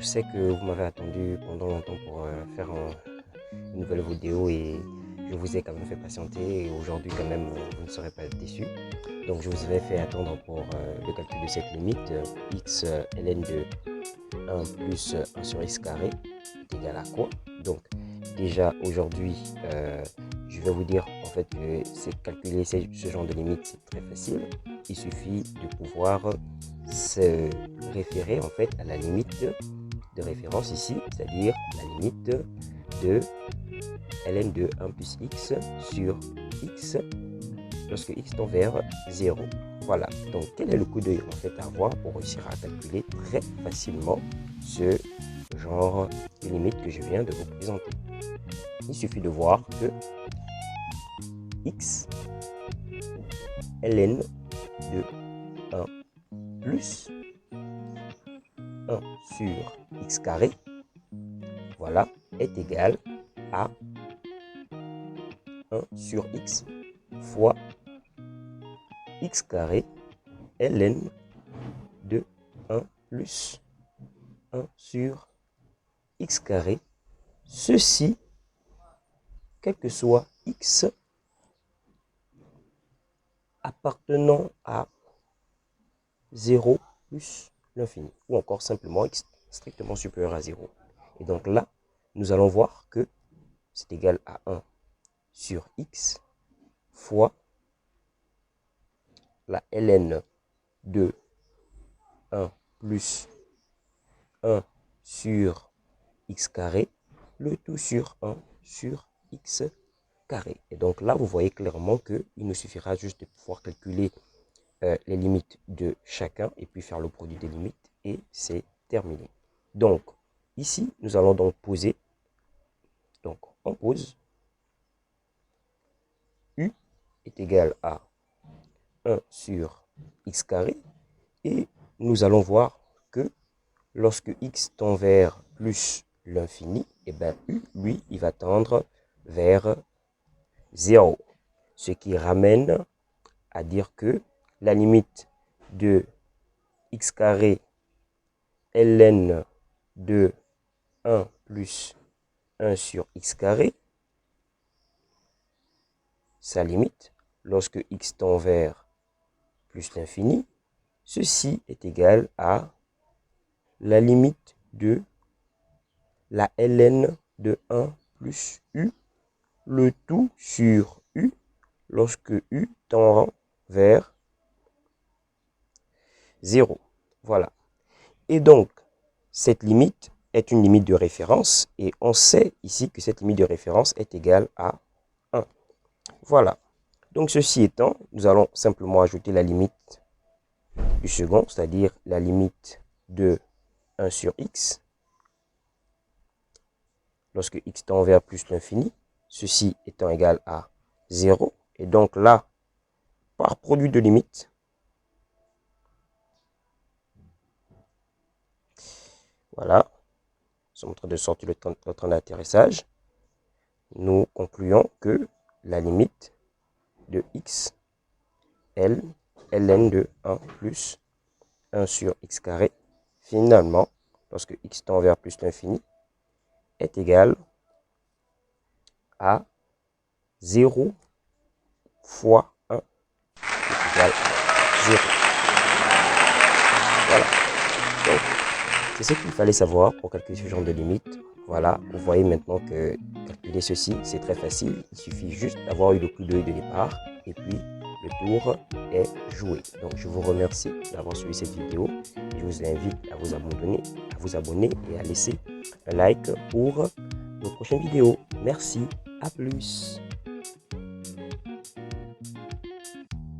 sais que vous m'avez attendu pendant longtemps pour faire une nouvelle vidéo et je vous ai quand même fait patienter et aujourd'hui quand même vous ne serez pas déçus. Donc je vous ai fait attendre pour le calcul de cette limite x ln de 1 plus 1 sur x carré est égal à quoi? Donc déjà aujourd'hui je vais vous dire en fait que c'est calculer ce genre de limite, c'est très facile. Il suffit de pouvoir se référer en fait à la limite de référence ici, c'est-à-dire la limite de ln de 1 plus x sur x lorsque x tend vers 0. Voilà, donc quel est le coup d'œil en fait à avoir pour réussir à calculer très facilement ce genre de limite que je viens de vous présenter? Il suffit de voir que x ln de 1 plus 1 sur x carré, voilà, est égal à 1 sur x fois x carré ln de 1 plus 1 sur x carré, ceci quel que soit x appartenant à 0 plus l'infini, ou encore simplement x strictement supérieur à 0. Et donc là, nous allons voir que c'est égal à 1 sur x fois la ln de 1 plus 1 sur x carré, le tout sur 1 sur x carré. Et donc là, vous voyez clairement qu'il nous suffira juste de pouvoir calculer les limites de chacun et puis faire le produit des limites et c'est terminé. Donc ici, nous allons donc poser, donc on pose u est égal à 1 sur x carré et nous allons voir que lorsque x tend vers plus l'infini, et bien u, lui, il va tendre vers 0. Ce qui ramène à dire que la limite de x carré ln de 1 plus 1 sur x carré, sa limite, lorsque x tend vers plus l'infini, ceci est égal à la limite de la ln de 1 plus u, le tout sur u, lorsque u tend vers 0. Voilà. Et donc, cette limite est une limite de référence et on sait ici que cette limite de référence est égale à 1. Voilà. Donc, ceci étant, nous allons simplement ajouter la limite du second, c'est-à-dire la limite de 1 sur x. Lorsque x tend vers plus l'infini, ceci étant égal à 0. Et donc là, par produit de limite, voilà, nous sommes en train de sortir le train d'atterrissage. Nous concluons que la limite de x, ln de 1 plus 1 sur x carré, finalement, lorsque x tend vers plus l'infini, est égal à 0 fois 1 est égal à 0. Voilà. Donc, c'est ce qu'il fallait savoir pour calculer ce genre de limite. Voilà, vous voyez maintenant que calculer ceci, c'est très facile. Il suffit juste d'avoir eu le coup d'œil de départ et puis le tour est joué. Donc, je vous remercie d'avoir suivi cette vidéo. Je vous invite à vous abonner et à laisser un like pour nos prochaines vidéos. Merci, à plus.